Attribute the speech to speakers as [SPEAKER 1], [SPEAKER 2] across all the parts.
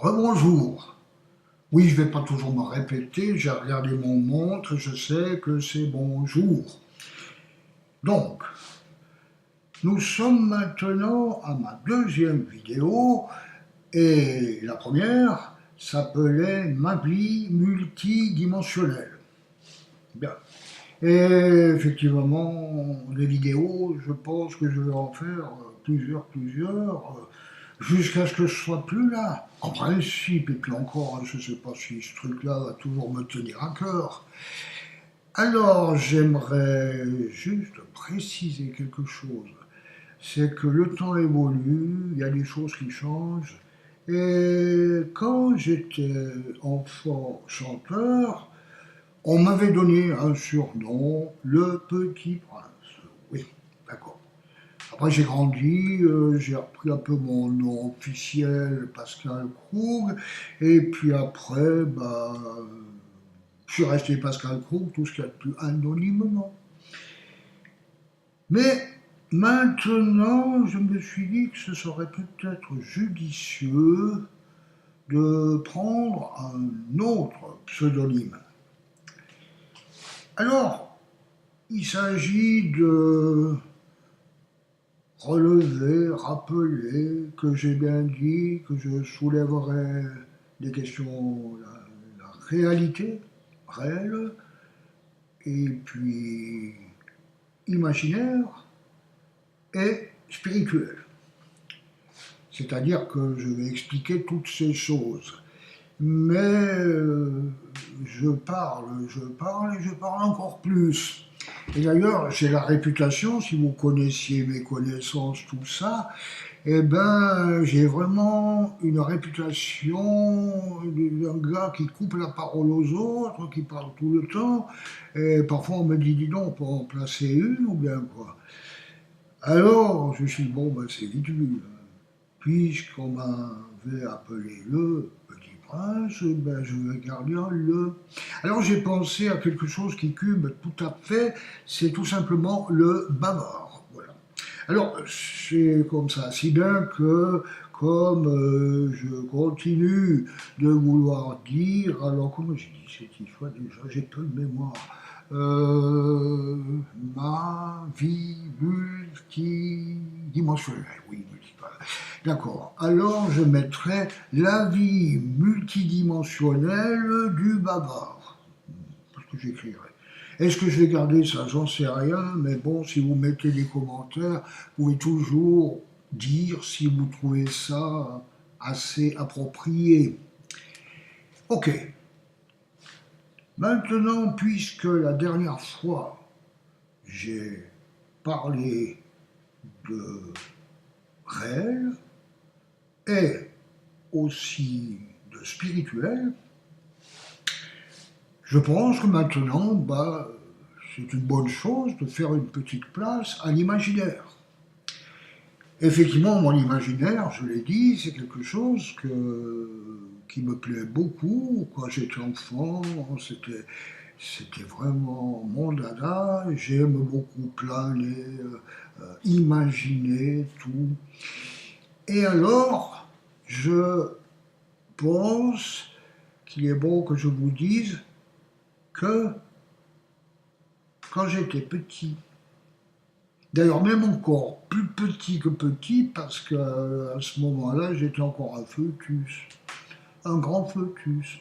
[SPEAKER 1] Rebonjour. Oui, je ne vais pas toujours me répéter, j'ai regardé mon montre, je sais que c'est bonjour. Donc, nous sommes maintenant à ma deuxième vidéo, et la première s'appelait Ma vie multidimensionnelle. Bien. Et effectivement, les vidéos, je pense que je vais en faire plusieurs, jusqu'à ce que je sois plus là. En principe, et puis encore, je ne sais pas si ce truc-là va toujours me tenir à cœur. Alors, j'aimerais juste préciser quelque chose. C'est que le temps évolue, il y a des choses qui changent. Et quand j'étais enfant chanteur, on m'avait donné un surnom, le Petit Prince. Oui, d'accord. Après, j'ai grandi, j'ai repris un peu mon nom officiel, Pascal Krug, et puis après, je suis resté Pascal Krug, tout ce qu'il y a de plus anonymement. Mais maintenant, je me suis dit que ce serait peut-être judicieux de prendre un autre pseudonyme. Alors, il s'agit de relever, rappeler que j'ai bien dit que je soulèverai des questions, la réalité, réelle, et puis imaginaire et spirituelle. C'est-à-dire que je vais expliquer toutes ces choses. Mais je parle et je parle encore plus. Et d'ailleurs, j'ai la réputation, si vous connaissiez mes connaissances, tout ça, eh ben, j'ai vraiment une réputation d'un gars qui coupe la parole aux autres, qui parle tout le temps, et parfois on me dit, dis donc, on peut en placer une ou bien quoi. Alors, je suis bon, ben c'est vite vu. Puisqu'on m'avait appelé le Petit Prince, ben je vais garder un le. Alors j'ai pensé à quelque chose qui cube tout à fait, c'est tout simplement le bavard. Voilà. Alors c'est comme ça, si bien que comme je continue de vouloir dire, alors comment j'ai dit cette histoire déjà, j'ai peu de mémoire. Euh, Ma vie multidimensionnelle, oui, d'accord. Alors je mettrai la vie multidimensionnelle du bavard. C'est ce que j'écrirai. Est-ce que je vais garder ça? J'en sais rien, mais bon, si vous mettez des commentaires, vous pouvez toujours dire si vous trouvez ça assez approprié. Ok. Maintenant, puisque la dernière fois, j'ai parlé de réel et aussi de spirituel, je pense que maintenant, c'est une bonne chose de faire une petite place à l'imaginaire. Effectivement, mon imaginaire, je l'ai dit, c'est quelque chose qui me plaît beaucoup. Quand j'étais enfant, c'était vraiment mon dada. J'aime beaucoup planer, imaginer tout. Et alors, je pense qu'il est bon que je vous dise que quand j'étais petit, d'ailleurs même encore plus petit que petit, parce qu'à ce moment-là, j'étais encore un foetus, un grand foetus.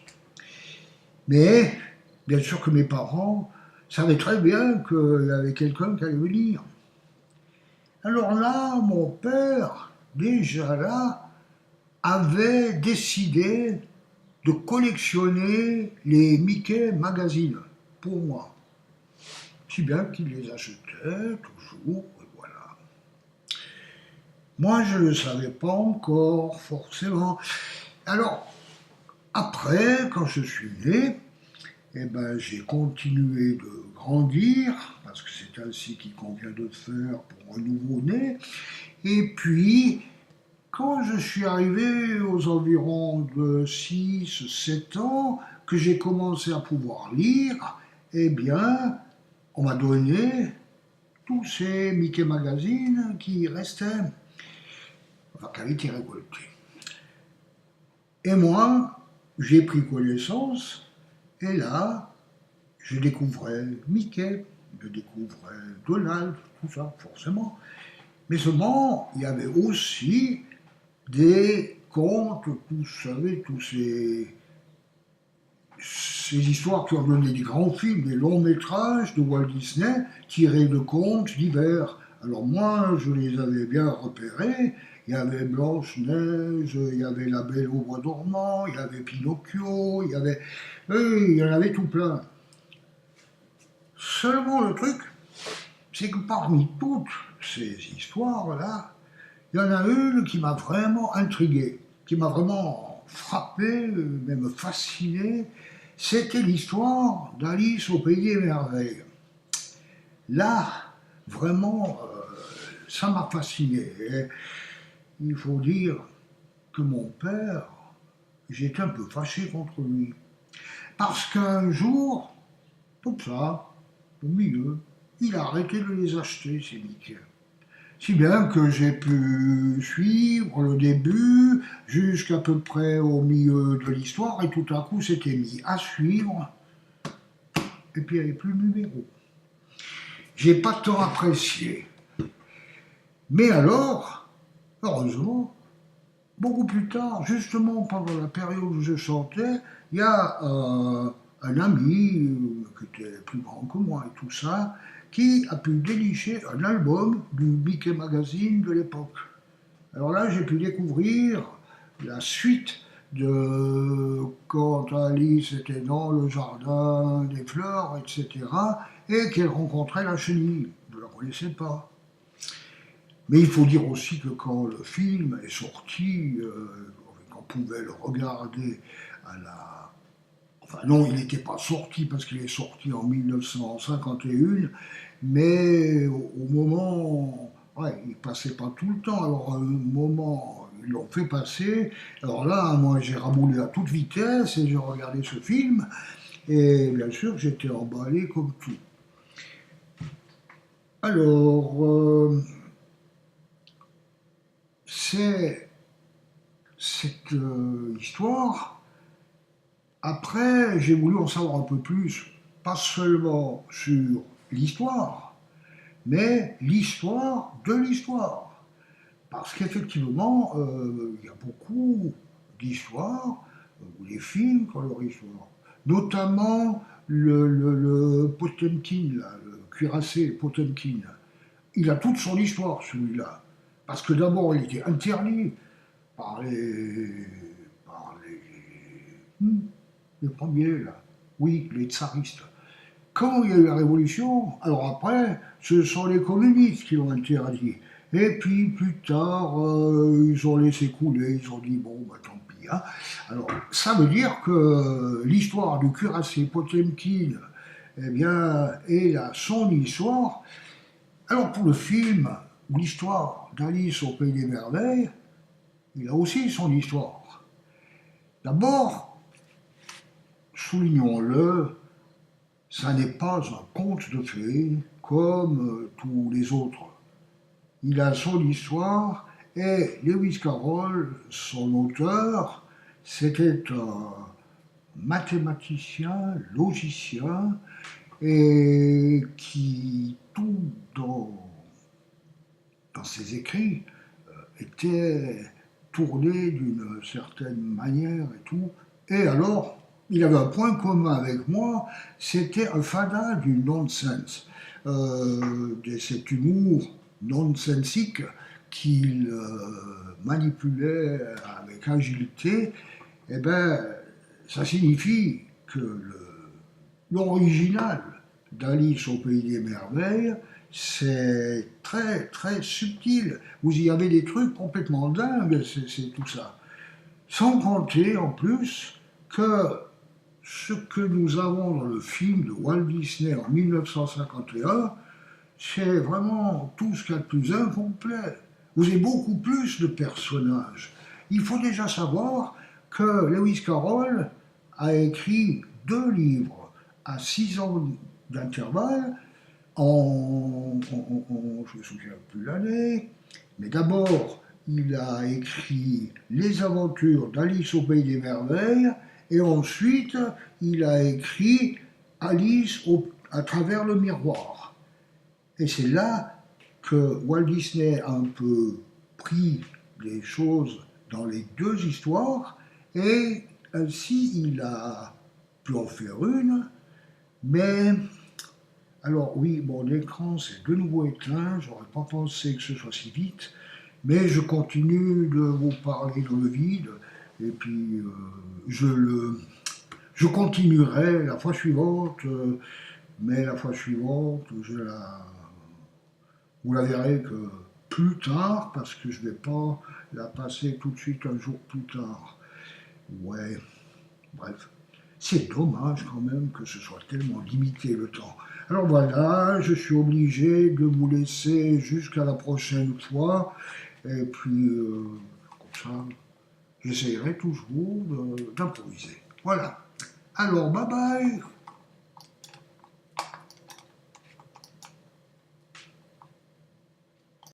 [SPEAKER 1] Mais, bien sûr que mes parents savaient très bien qu'il y avait quelqu'un qui allait venir. Alors là, mon père, déjà là, avait décidé de collectionner les Mickey Magazines pour moi. Si bien qu'il les achetait toujours, et voilà. Moi, je ne le savais pas encore, forcément. Alors, après, quand je suis né, eh ben, j'ai continué de grandir, parce que c'est ainsi qu'il convient de faire pour un nouveau-né. Et puis, quand je suis arrivé aux environs de 6, 7 ans, que j'ai commencé à pouvoir lire, eh bien, on m'a donné tous ces Mickey Magazines qui restaient, enfin, qui avaient été récoltés. Et moi, j'ai pris connaissance, et là, je découvrais Mickey, je découvrais Donald, tout ça, forcément. Mais seulement, il y avait aussi des contes, vous savez, tous ces histoires qui ont donné des grands films, des longs métrages de Walt Disney tirés de contes divers. Alors moi, je les avais bien repérés. Il y avait Blanche-Neige, il y avait La Belle au bois dormant, il y avait Pinocchio, il y en avait tout plein. Seulement le truc, c'est que parmi toutes ces histoires-là, il y en a une qui m'a vraiment intrigué, qui m'a vraiment frappé, même fasciné. C'était l'histoire d'Alice au Pays des Merveilles. Là, vraiment, ça m'a fasciné. Et il faut dire que mon père, j'étais un peu fâché contre lui. Parce qu'un jour, comme ça, au milieu, il a arrêté de les acheter, ces Mickey. Si bien que j'ai pu suivre le début jusqu'à peu près au milieu de l'histoire, et tout à coup c'était mis à suivre, et puis il n'y avait plus le numéro. J'ai pas tant apprécié. Mais alors, heureusement, beaucoup plus tard, justement pendant la période où je chantais, il y a un ami qui était plus grand que moi et tout ça, qui a pu dénicher un album du Mickey Magazine de l'époque. Alors là, j'ai pu découvrir la suite de quand Alice était dans le jardin des fleurs, etc., et qu'elle rencontrait la chenille. Je ne la connaissais pas. Mais il faut dire aussi que quand le film est sorti, qu'on pouvait le regarder à la... Enfin non, il n'était pas sorti parce qu'il est sorti en 1951, mais au moment... Ouais, il passait pas tout le temps, alors à un moment, ils l'ont fait passer. Alors là, moi j'ai ramoulé à toute vitesse et j'ai regardé ce film, et bien sûr j'étais emballé comme tout. Alors, c'est cette histoire. Après, j'ai voulu en savoir un peu plus, pas seulement sur l'histoire, mais l'histoire de l'histoire. Parce qu'effectivement, il y a beaucoup d'histoires, ou des films qui ont leur histoire. Notamment le Potemkin, là, le cuirassé Potemkin. Il a toute son histoire, celui-là. Parce que d'abord, il était interdit par les premiers, là. Oui, les tsaristes. Quand il y a eu la révolution, alors après, ce sont les communistes qui l'ont interdit. Et puis plus tard, ils ont laissé couler, ils ont dit bon, bah tant pis. Hein. Alors ça veut dire que l'histoire du cuirassé Potemkin, eh bien, est là son histoire. Alors pour le film, l'histoire d'Alice au Pays des Merveilles, il a aussi son histoire. D'abord, soulignons-le, ça n'est pas un conte de fées comme tous les autres. Il a son histoire et Lewis Carroll, son auteur, c'était un mathématicien, logicien, et qui, tout dans ses écrits, était tourné d'une certaine manière et tout. Et alors, il avait un point commun avec moi, c'était un fada du nonsense, de cet humour nonsensique qu'il manipulait avec agilité. Eh bien, ça signifie que l'original d'Alice au Pays des Merveilles, c'est très très subtil. Vous y avez des trucs complètement dingues, c'est tout ça. Sans compter en plus que ce que nous avons dans le film de Walt Disney en 1951, c'est vraiment tout ce qu'il y a de plus incomplet. Vous avez beaucoup plus de personnages. Il faut déjà savoir que Lewis Carroll a écrit 2 livres à 6 ans d'intervalle, je ne me souviens plus l'année, mais d'abord, il a écrit Les aventures d'Alice au Pays des Merveilles, et ensuite il a écrit Alice à travers le miroir. Et c'est là que Walt Disney a un peu pris les choses dans les deux histoires, et ainsi il a pu en faire une, mais alors oui, mon écran s'est de nouveau éteint, j'aurais pas pensé que ce soit si vite, mais je continue de vous parler dans le vide, et puis je continuerai la fois suivante, mais la fois suivante, vous la verrez que plus tard, parce que je ne vais pas la passer tout de suite un jour plus tard. Ouais, bref. C'est dommage quand même que ce soit tellement limité le temps. Alors voilà, je suis obligé de vous laisser jusqu'à la prochaine fois. Et puis, comme ça, j'essayerai toujours d'improviser. Voilà. Alors, bye bye.